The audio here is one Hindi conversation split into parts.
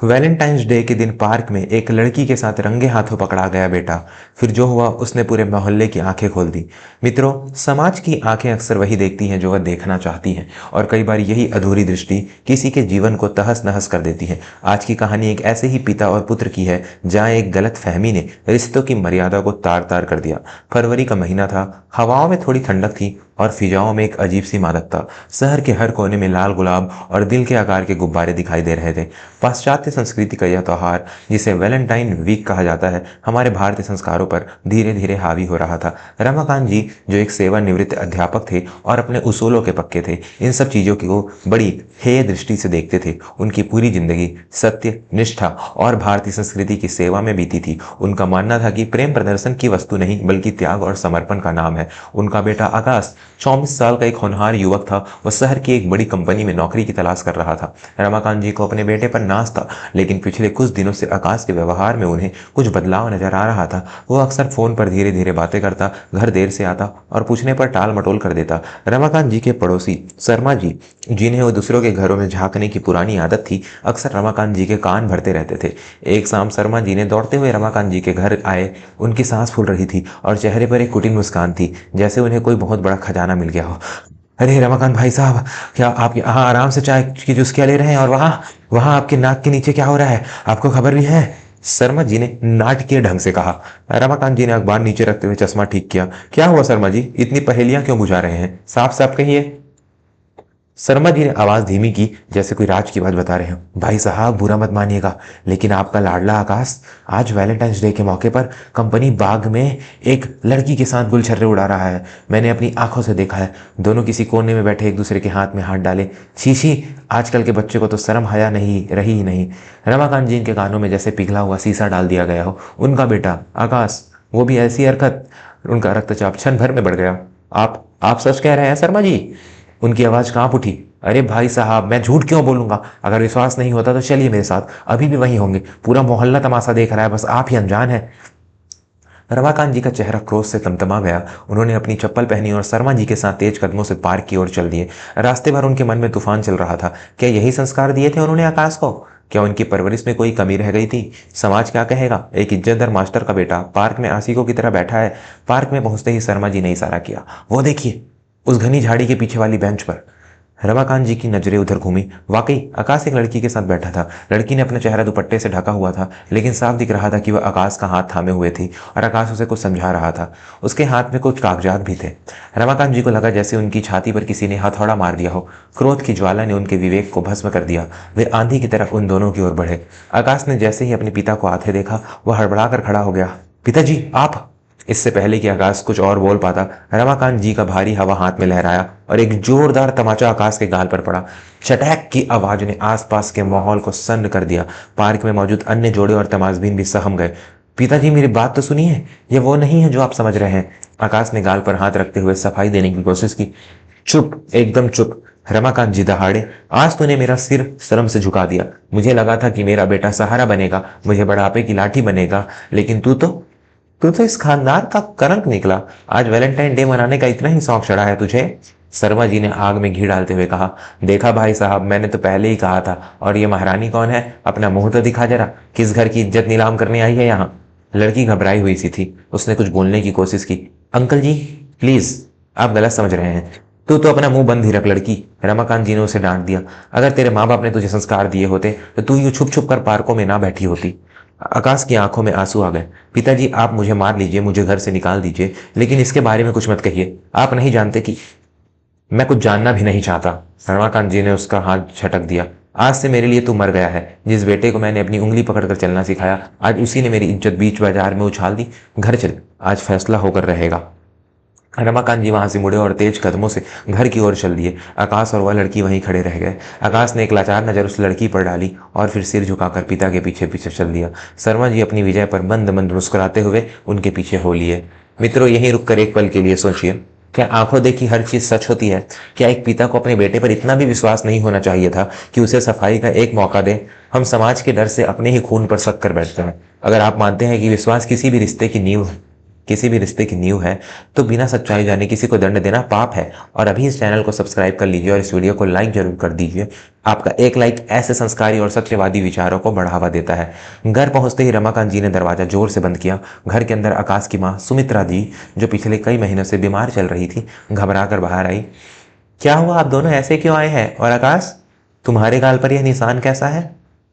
वैलेंटाइंस डे के दिन पार्क में एक लड़की के साथ रंगे हाथों पकड़ा गया बेटा। फिर जो हुआ उसने पूरे मोहल्ले की आंखें खोल दी। मित्रों, समाज की आंखें अक्सर वही देखती हैं जो वह देखना चाहती हैं, और कई बार यही अधूरी दृष्टि किसी के जीवन को तहस नहस कर देती है। आज की कहानी एक ऐसे ही पिता और पुत्र की है जहाँ एक गलत फहमी ने रिश्तों की मर्यादा को तार तार कर दिया। फरवरी का महीना था, हवाओं में थोड़ी ठंडक थी और फिजाओं में एक अजीब सी मादकता। शहर के हर कोने में लाल गुलाब और दिल के आकार के गुब्बारे दिखाई दे रहे थे। पाश्चात्य संस्कृति का यह त्यौहार, जिसे वैलेंटाइन वीक कहा जाता है, हमारे भारतीय संस्कारों पर धीरे धीरे हावी हो रहा था। रमाकांत जी, जो एक सेवानिवृत्त अध्यापक थे और अपने उसूलों के पक्के थे, इन सब चीज़ों को बड़ी हेय दृष्टि से देखते थे। उनकी पूरी जिंदगी सत्य, निष्ठा और भारतीय संस्कृति की सेवा में बीती थी। उनका मानना था कि प्रेम प्रदर्शन की वस्तु नहीं बल्कि त्याग और समर्पण का नाम है। उनका बेटा आकाश 24 साल का एक होनहार युवक था। वह शहर की एक बड़ी कंपनी में नौकरी की तलाश कर रहा था। रमाकांत जी को अपने बेटे पर नाज था, लेकिन पिछले कुछ दिनों से आकाश के व्यवहार में उन्हें कुछ बदलाव नजर आ रहा था। वो अक्सर फोन पर धीरे धीरे बातें करता, घर देर से आता और पूछने पर टाल मटोल कर देता। रमाकांत जी के पड़ोसी शर्मा जी, जिन्हें वो दूसरों के घरों में झांकने की पुरानी आदत थी, अक्सर रमाकांत जी के कान भरते रहते थे। एक शाम शर्मा जी ने दौड़ते हुए रमाकांत जी के घर आए। उनकी सांस फूल रही थी और चेहरे पर एक कुटिल मुस्कान थी, जैसे उन्हें कोई बहुत बड़ा खजाना मिल गया हो। अरे रमाकांत भाई साहब, क्या आप यहाँ आराम से चाय की चुस्कियां ले रहे हैं, और वहाँ वहाँ आपके नाक के नीचे क्या हो रहा है? आपको खबर भी है? शर्मा जी ने नाटकीय ढंग से कहा। रमाकांत जी ने अखबार नीचे रखते हुए चश्मा ठीक किया। क्या हुआ शर्मा जी, इतनी पहेलियां क्यों बुझा रहे हैं? साफ साफ कहिए। शर्मा जी ने आवाज धीमी की, जैसे कोई राज की बात बता रहे हो। भाई साहब, बुरा मत मानिएगा, लेकिन आपका लाडला आकाश आज वैलेंटाइंस डे के मौके पर कंपनी बाग में एक लड़की के साथ गुलछर्रे उड़ा रहा है। मैंने अपनी आंखों से देखा है। दोनों किसी कोने में बैठे एक दूसरे के हाथ में हाथ डाले। छी छी, आजकल के बच्चे को तो शर्म हया नहीं रही ही नहीं। रमाकांत जी के कानों में जैसे पिघला हुआ शीशा डाल दिया गया हो। उनका बेटा आकाश, वो भी ऐसी हरकत? उनका रक्तचाप क्षण भर में बढ़ गया। आप सच कह रहे हैं शर्मा जी? उनकी आवाज कांप उठी। अरे भाई साहब, मैं झूठ क्यों बोलूंगा? अगर विश्वास नहीं होता तो चलिए मेरे साथ, अभी भी वहीं होंगे। पूरा मोहल्ला तमाशा देख रहा है, बस आप ही अनजान हैं। रमाकांत जी का चेहरा क्रोध से तमतमा गया। उन्होंने अपनी चप्पल पहनी और शर्मा जी के साथ तेज कदमों से पार्क की ओर चल दिए। रास्ते भर उनके मन में तूफान चल रहा था। क्या यही संस्कार दिए थे उन्होंने आकाश को? क्या उनकी परवरिश में कोई कमी रह गई थी? समाज क्या कहेगा? एक इज्जतदार मास्टर का बेटा पार्क में आशिकों की तरह बैठा है। पार्क में पहुंचते ही शर्मा जी ने इशारा किया। वो देखिए, उस घनी झाड़ी के पीछे वाली बेंच पर। रमाकांत जी की नजरें उधर घूमी। वाकई आकाश एक लड़की के साथ बैठा था। लड़की ने अपना चेहरा दुपट्टे से ढका हुआ था, लेकिन साफ दिख रहा था कि वह आकाश का हाथ थामे हुए थी और आकाश उसे कुछ समझा रहा था। उसके हाथ में कुछ कागजात भी थे। रमाकांत जी को लगा जैसे उनकी छाती पर किसी ने हथौड़ा मार दिया हो। क्रोध की ज्वाला ने उनके विवेक को भस्म कर दिया। वे आंधी की तरह उन दोनों की ओर बढ़े। आकाश ने जैसे ही अपने पिता को आते देखा, वह हड़बड़ाकर खड़ा हो गया। पिताजी, आप! इससे पहले कि आकाश कुछ और बोल पाता, रमाकांत जी का भारी हवा हाथ में लहराया और एक जोरदार तमाचा आकाश के गाल पर पड़ा। चटैक की आवाज ने आसपास के माहौल को सन्न कर दिया। पार्क में मौजूद अन्य जोड़े और तमाशबीन भी सहम गए। पिताजी, मेरी बात तो सुनिए, ये वो नहीं है जो आप समझ रहे हैं। आकाश ने गाल पर हाथ रखते हुए सफाई देने की कोशिश की। चुप, एकदम चुप! रमाकांत जी दहाड़े। आज तूने मेरा सिर शर्म से झुका दिया। मुझे लगा था कि मेरा बेटा सहारा बनेगा, मुझे बढ़ापे की लाठी बनेगा, लेकिन तू तो इस खानदान का कलंक निकला। आज वैलेंटाइन डे मनाने का इतना ही शौक चढ़ा है तुझे? शर्मा जी ने आग में घी डालते हुए कहा। देखा भाई साहब, मैंने तो पहले ही कहा था। और ये महारानी कौन है? अपना मुंह तो दिखा जरा। किस घर की इज्जत नीलाम करने आई है यहाँ? लड़की घबराई हुई सी थी। उसने कुछ बोलने की कोशिश की। अंकल जी, प्लीज, आप गलत समझ रहे हैं। तू तो अपना मुंह बंद ही रख लड़की। रमाकांत जी ने उसे डांट दिया। अगर तेरे माँ बाप ने तुझे संस्कार दिए होते तो तू यूं छुप छुप कर पार्कों में ना बैठी होती। आकाश की आंखों में आंसू आ गए। पिताजी, आप मुझे मार लीजिए, मुझे घर से निकाल दीजिए, लेकिन इसके बारे में कुछ मत कहिए। आप नहीं जानते कि मैं कुछ जानना भी नहीं चाहता। रमाकांत जी ने उसका हाथ झटक दिया। आज से मेरे लिए तू मर गया है। जिस बेटे को मैंने अपनी उंगली पकड़कर चलना सिखाया, आज उसी ने मेरी इज्जत बीच बाजार में उछाल दी। घर चल, आज फैसला होकर रहेगा। रमाकांत जी वहां से मुड़े और तेज कदमों से घर की ओर चल दिए। आकाश और वह लड़की वहीं खड़े रह गए। आकाश ने एक लाचार नजर उस लड़की पर डाली और फिर सिर झुकाकर पिता के पीछे पीछे चल दिया। शर्मा जी अपनी विजय पर मंद मंद मुस्कुराते हुए उनके पीछे हो लिए। मित्रों, यहीं रुककर एक पल के लिए सोचिए, क्या आंखों देखी हर चीज सच होती है? क्या एक पिता को अपने बेटे पर इतना भी विश्वास नहीं होना चाहिए था कि उसे सफाई का एक मौका दे? हम समाज के डर से अपने ही खून पर शक कर बैठते हैं। अगर आप मानते हैं कि विश्वास किसी भी रिश्ते की नींव है, किसी भी रिश्ते की नींव है, तो बिना सच्चाई जाने किसी को दंड देना पाप है। और अभी इस चैनल को सब्सक्राइब कर लीजिए और इस वीडियो को लाइक जरूर कर दीजिए। आपका एक लाइक ऐसे संस्कारी और सत्यवादी विचारों को बढ़ावा देता है। घर पहुंचते ही रमाकांत जी ने दरवाजा जोर से बंद किया। घर के अंदर आकाश की माँ सुमित्रा जी, जो पिछले कई महीनों से बीमार चल रही थी, घबरा कर बाहर आई। क्या हुआ, आप दोनों ऐसे क्यों आए हैं? और आकाश, तुम्हारे गाल पर यह निशान कैसा है?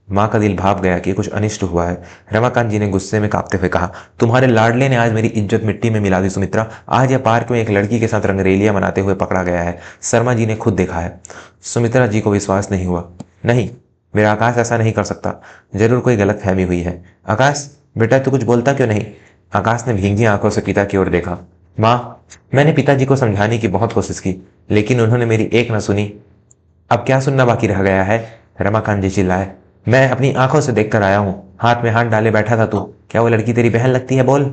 माँ का दिल भाप गया कि कुछ अनिष्ट हुआ है। रमाकांत जी ने गुस्से में कांपते हुए कहा, तुम्हारे लाडले ने आज मेरी इज्जत मिट्टी में मिला दी सुमित्रा। आज यह पार्क में एक लड़की के साथ रंगरेलियां मनाते हुए पकड़ा गया है। शर्मा जी ने खुद देखा है। सुमित्रा जी को विश्वास नहीं हुआ। नहीं, मेरा आकाश ऐसा नहीं कर सकता। जरूर कोई गलत फहमी हुई है। आकाश बेटा, तू कुछ बोलता क्यों नहीं? आकाश ने भींगी आंखों से पिता की ओर देखा। माँ, मैंने पिताजी को समझाने की बहुत कोशिश की, लेकिन उन्होंने मेरी एक न सुनी। अब क्या सुनना बाकी रह गया है? रमाकांत जी चिल्लाए। मैं अपनी आंखों से देखकर आया हूं। हाथ में हाथ डाले बैठा था तू। क्या वो लड़की तेरी बहन लगती है? बोल।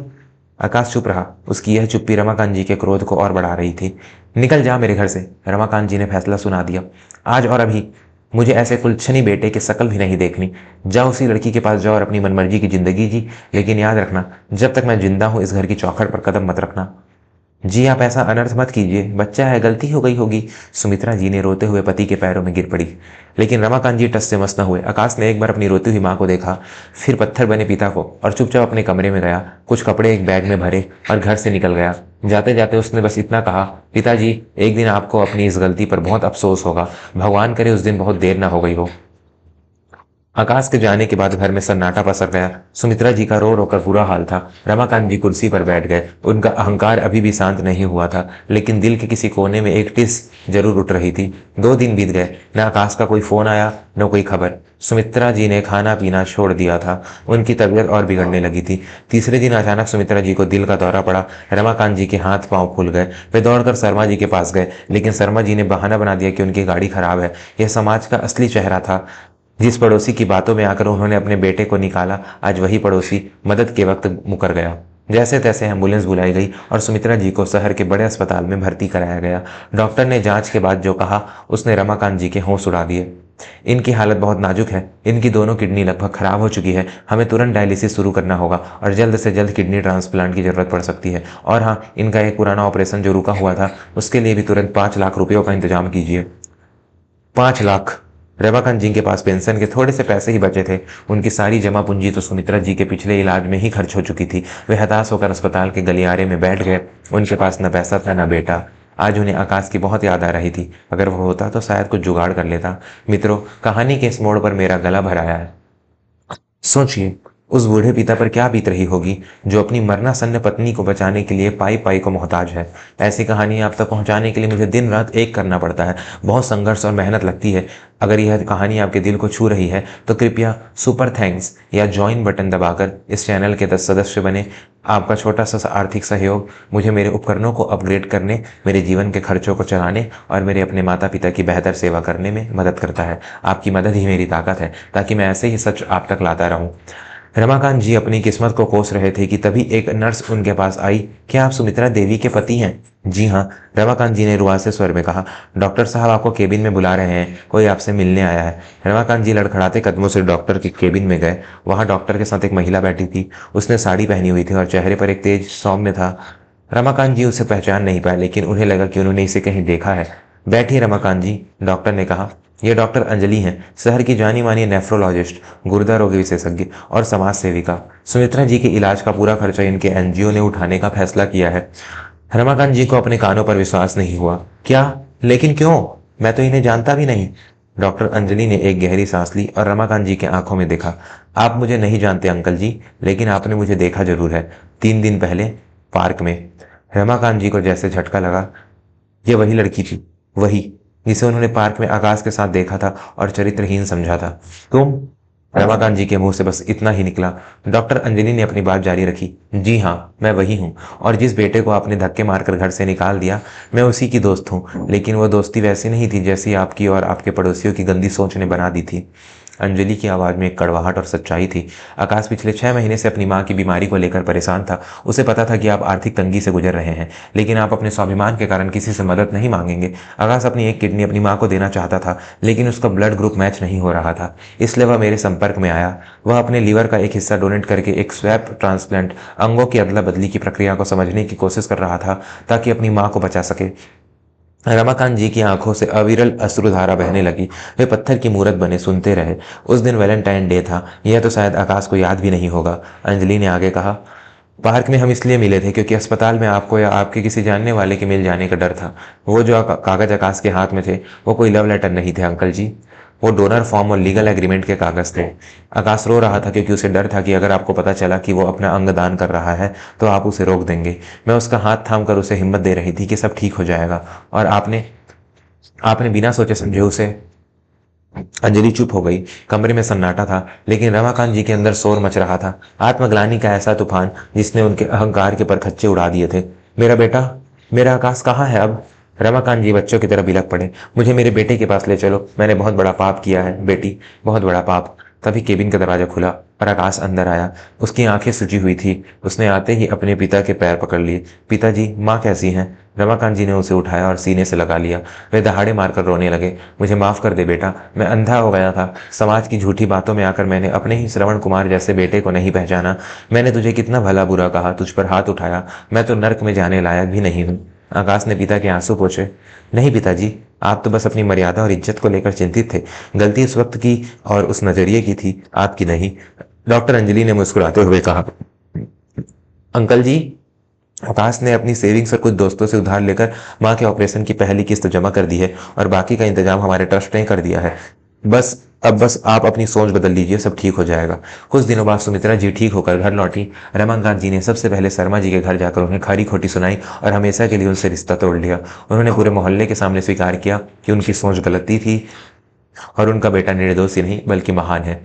आकाश चुप रहा। उसकी यह चुप्पी रमाकांत जी के क्रोध को और बढ़ा रही थी। निकल जा मेरे घर से, रमाकांत जी ने फैसला सुना दिया। आज और अभी मुझे ऐसे कुलछनी बेटे की शकल भी नहीं देखनी। जाओ उसी लड़की के पास जाओ और अपनी मनमर्जी की जिंदगी जी, लेकिन याद रखना, जब तक मैं जिंदा हूं इस घर की चौखट पर कदम मत रखना। जी आप ऐसा अनर्थ मत कीजिए, बच्चा है, गलती हो गई होगी। सुमित्रा जी ने रोते हुए पति के पैरों में गिर पड़ी। लेकिन रमाकांत जी टस से मस न हुए। आकाश ने एक बार अपनी रोती हुई माँ को देखा, फिर पत्थर बने पिता को, और चुपचाप अपने कमरे में गया। कुछ कपड़े एक बैग में भरे और घर से निकल गया। जाते जाते उसने बस इतना कहा, पिताजी, एक दिन आपको अपनी इस गलती पर बहुत अफसोस होगा। भगवान करे उस दिन बहुत देर ना हो गई हो। आकाश के जाने के बाद घर में सन्नाटा पसर गया। सुमित्रा जी का रो रोकर बुरा हाल था। रमाकांत जी कुर्सी पर बैठ गए। उनका अहंकार अभी भी शांत नहीं हुआ था, लेकिन दिल के किसी कोने में एक टिस जरूर उठ रही थी। 2 दिन बीत गए, न आकाश का कोई फोन आया, न कोई खबर। सुमित्रा जी ने खाना पीना छोड़ दिया था। उनकी तबीयत और बिगड़ने लगी थी। तीसरे दिन अचानक सुमित्रा जी को दिल का दौरा पड़ा। रमाकांत जी के हाथ पांव फूल गए। वे दौड़कर शर्मा जी के पास गए, लेकिन शर्मा जी ने बहाना बना दिया कि उनकी गाड़ी खराब है। यह समाज का असली चेहरा था। जिस पड़ोसी की बातों में आकर उन्होंने अपने बेटे को निकाला, आज वही पड़ोसी मदद के वक्त मुकर गया। जैसे तैसे एम्बुलेंस बुलाई गई और सुमित्रा जी को शहर के बड़े अस्पताल में भर्ती कराया गया। डॉक्टर ने जांच के बाद जो कहा, उसने रमाकांत जी के होश उड़ा दिए। इनकी हालत बहुत नाजुक है। इनकी दोनों किडनी लगभग खराब हो चुकी है। हमें तुरंत डायलिसिस शुरू करना होगा और जल्द से जल्द किडनी ट्रांसप्लांट की जरूरत पड़ सकती है। और हाँ, इनका एक पुराना ऑपरेशन जो रुका हुआ था, उसके लिए भी तुरंत 5 लाख रुपयों का इंतजाम कीजिए। 5 लाख? रमाकांत जी के पास पेंशन के थोड़े से पैसे ही बचे थे। उनकी सारी जमा पूंजी तो सुमित्रा जी के पिछले इलाज में ही खर्च हो चुकी थी। वे हताश होकर अस्पताल के गलियारे में बैठ गए। उनके पास न पैसा था न बेटा। आज उन्हें आकाश की बहुत याद आ रही थी। अगर वो होता तो शायद कुछ जुगाड़ कर लेता। मित्रों, कहानी के इस मोड़ पर मेरा गला भर आया है। सोचिए, उस बूढ़े पिता पर क्या बीत रही होगी, जो अपनी मरनासन्न पत्नी को बचाने के लिए पाई पाई को मोहताज है। ऐसी कहानी आप तक पहुंचाने के लिए मुझे दिन रात एक करना पड़ता है। बहुत संघर्ष और मेहनत लगती है। अगर यह कहानी आपके दिल को छू रही है तो कृपया सुपर थैंक्स या ज्वाइन बटन दबाकर इस चैनल के 10 सदस्य बने। आपका छोटा सा आर्थिक सहयोग मुझे मेरे उपकरणों को अपग्रेड करने, मेरे जीवन के खर्चों को चलाने और मेरे अपने माता पिता की बेहतर सेवा करने में मदद करता है। आपकी मदद ही मेरी ताकत है, ताकि मैं ऐसे ही सच आप तक लाता रहूं। रमाकांत जी अपनी किस्मत को कोस रहे थे कि तभी एक नर्स उनके पास आई। क्या आप सुमित्रा देवी के पति हैं? जी हाँ, रमाकांत जी ने रुआसे स्वर में कहा। डॉक्टर साहब आपको केबिन में बुला रहे हैं, कोई आपसे मिलने आया है। रमाकांत जी लड़खड़ाते कदमों से डॉक्टर के केबिन में गए। वहां डॉक्टर के साथ एक महिला बैठी थी। उसने साड़ी पहनी हुई थी और चेहरे पर एक तेज सौम्य था। रमाकांत जी उसे पहचान नहीं पाए, लेकिन उन्हें लगा कि उन्होंने इसे कहीं देखा है। बैठिए रमाकांत जी, डॉक्टर ने कहा। ये डॉक्टर अंजलि हैं, शहर की जानी मानी नेफ्रोलॉजिस्ट, गुर्दा रोग विशेषज्ञ और समाज सेविका। सुमित्रा जी के इलाज का पूरा खर्चा इनके एनजीओ ने उठाने का फैसला किया है। रमाकांत जी को अपने कानों पर विश्वास नहीं हुआ। क्या? लेकिन क्यों? मैं तो इन्हें जानता भी नहीं। डॉक्टर अंजलि ने एक गहरी सांस ली और रमाकांत जी के आंखों में देखा। आप मुझे नहीं जानते अंकल जी, लेकिन आपने मुझे देखा जरूर है, 3 दिन पहले पार्क में। रमाकांत जी को जैसे झटका लगा। ये वही लड़की थी, वही जिसे उन्होंने पार्क में आकाश के साथ देखा था और चरित्रहीन समझा था। तुम? रमाकांत जी के मुंह से बस इतना ही निकला। डॉक्टर अंजलि ने अपनी बात जारी रखी। जी हाँ, मैं वही हूँ, और जिस बेटे को आपने धक्के मारकर घर से निकाल दिया, मैं उसी की दोस्त हूँ। लेकिन वो दोस्ती वैसी नहीं थी जैसी आपकी और आपके पड़ोसियों की गंदी सोच ने बना दी थी। अंजलि की आवाज़ में एक कड़वाहट और सच्चाई थी। आकाश पिछले 6 महीने से अपनी माँ की बीमारी को लेकर परेशान था। उसे पता था कि आप आर्थिक तंगी से गुजर रहे हैं, लेकिन आप अपने स्वाभिमान के कारण किसी से मदद नहीं मांगेंगे। आकाश अपनी एक किडनी अपनी माँ को देना चाहता था, लेकिन उसका ब्लड ग्रुप मैच नहीं हो रहा था। इसलिए वह मेरे संपर्क में आया। वह अपने लीवर का एक हिस्सा डोनेट करके एक स्वैप ट्रांसप्लांट, अंगों की अदला बदली की प्रक्रिया को समझने की कोशिश कर रहा था, ताकि अपनी माँ को बचा सके। रमाकांत जी की आंखों से अविरल अश्रुधारा बहने लगी। वे पत्थर की मूरत बने सुनते रहे। उस दिन वैलेंटाइन डे था। यह तो शायद आकाश को याद भी नहीं होगा। अंजलि ने आगे कहा, पार्क में हम इसलिए मिले थे क्योंकि अस्पताल में आपको या आपके किसी जानने वाले के मिल जाने का डर था। वो जो कागज आकाश के हाथ में थे, वो कोई लव लेटर नहीं थे अंकल जी। वो डोनर फॉर्म और लीगल एग्रीमेंट के कागज थे। आकाश रो रहा था क्योंकि उसे डर था कि अगर आपको पता चला कि वो अपना अंग दान कर रहा है तो आप उसे रोक देंगे। मैं उसका हाथ थाम कर उसे हिम्मत दे रही थी कि सब ठीक हो जाएगा, और आपने आपने बिना सोचे समझे उसे। अंजलि चुप हो गई। कमरे में सन्नाटा था, लेकिन रमाकांत जी के अंदर शोर मच रहा था। आत्मग्लानि का ऐसा तूफान जिसने उनके अहंकार के परखच्चे उड़ा दिए थे। मेरा बेटा, मेरा आकाश कहाँ है अब? रमाकांत जी बच्चों की तरह बिलख पड़े। मुझे मेरे बेटे के पास ले चलो। मैंने बहुत बड़ा पाप किया है बेटी, बहुत बड़ा पाप। तभी केबिन का दरवाजा खुला और आकाश अंदर आया। उसकी आंखें सूजी हुई थी। उसने आते ही अपने पिता के पैर पकड़ लिए। पिताजी, माँ कैसी हैं? रमाकांत जी ने उसे उठाया और सीने से लगा लिया। वे दहाड़े मारकर रोने लगे। मुझे माफ कर दे बेटा, मैं अंधा हो गया था। समाज की झूठी बातों में आकर मैंने अपने ही श्रवण कुमार जैसे बेटे को नहीं पहचाना। मैंने तुझे कितना भला बुरा कहा, तुझ पर हाथ उठाया। मैं तो नर्क में जाने लायक भी नहीं हूँ। आकाश ने पिता के आंसू पोंछे। नहीं पिताजी, आप तो बस अपनी मर्यादा और इज्जत को लेकर चिंतित थे। गलती उस वक्त की और उस नजरिए की थी, आपकी नहीं। डॉक्टर अंजलि ने मुस्कुराते हुए कहा। अंकल जी, आकाश ने अपनी सेविंग्स और कुछ दोस्तों से उधार लेकर माँ के ऑपरेशन की पहली किस्त जमा कर दी है, और बाकी का इंतजाम हमारे ट्रस्ट ने कर दिया है। बस आप अपनी सोच बदल लीजिए, सब ठीक हो जाएगा। कुछ दिनों बाद सुमित्रा जी ठीक होकर घर लौटी। रमाकांत जी ने सबसे पहले शर्मा जी के घर जाकर उन्हें खरी खोटी सुनाई और हमेशा के लिए उनसे रिश्ता तोड़ लिया। उन्होंने पूरे मोहल्ले के सामने स्वीकार किया कि उनकी सोच गलती थी और उनका बेटा निर्दोष ही नहीं बल्कि महान है।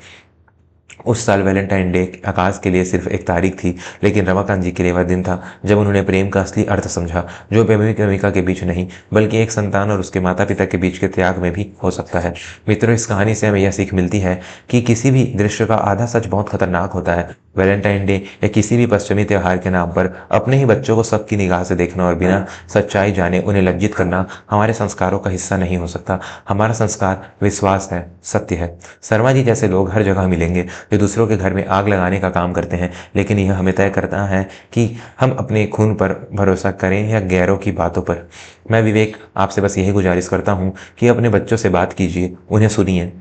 उस साल वैलेंटाइन डे आकाश के लिए सिर्फ एक तारीख थी, लेकिन रमाकांत जी के लिए वह दिन था जब उन्होंने प्रेम का असली अर्थ समझा, जो प्रेमी प्रेमिका के बीच नहीं बल्कि एक संतान और उसके माता पिता के बीच के त्याग में भी हो सकता है। मित्रों, इस कहानी से हमें यह सीख मिलती है कि किसी भी दृश्य का आधा सच बहुत खतरनाक होता है। वैलेंटाइन डे या किसी भी पश्चिमी त्यौहार के नाम पर अपने ही बच्चों को सबकी निगाह से देखना और बिना सच्चाई जाने उन्हें लज्जित करना हमारे संस्कारों का हिस्सा नहीं हो सकता। हमारा संस्कार विश्वास है, सत्य है। शर्मा जी जैसे लोग हर जगह मिलेंगे जो दूसरों के घर में आग लगाने का काम करते हैं, लेकिन यह हमें तय करना है कि हम अपने खून पर भरोसा करें या गैरों की बातों पर। मैं विवेक आपसे बस यही गुजारिश करता हूँ कि अपने बच्चों से बात कीजिए, उन्हें सुनिए।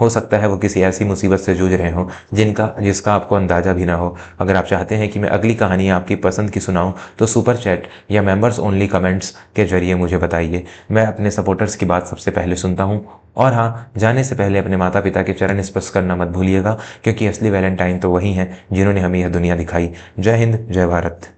हो सकता है वो किसी ऐसी मुसीबत से जूझ रहे हों जिसका आपको अंदाजा भी ना हो। अगर आप चाहते हैं कि मैं अगली कहानी आपकी पसंद की सुनाऊं तो सुपर चैट या मेंबर्स ओनली कमेंट्स के जरिए मुझे बताइए। मैं अपने सपोर्टर्स की बात सबसे पहले सुनता हूं। और हाँ, जाने से पहले अपने माता पिता के चरण स्पर्श करना मत भूलिएगा, क्योंकि असली वैलेंटाइन तो वही हैं जिन्होंने हमें यह दुनिया दिखाई। जय हिंद, जय भारत।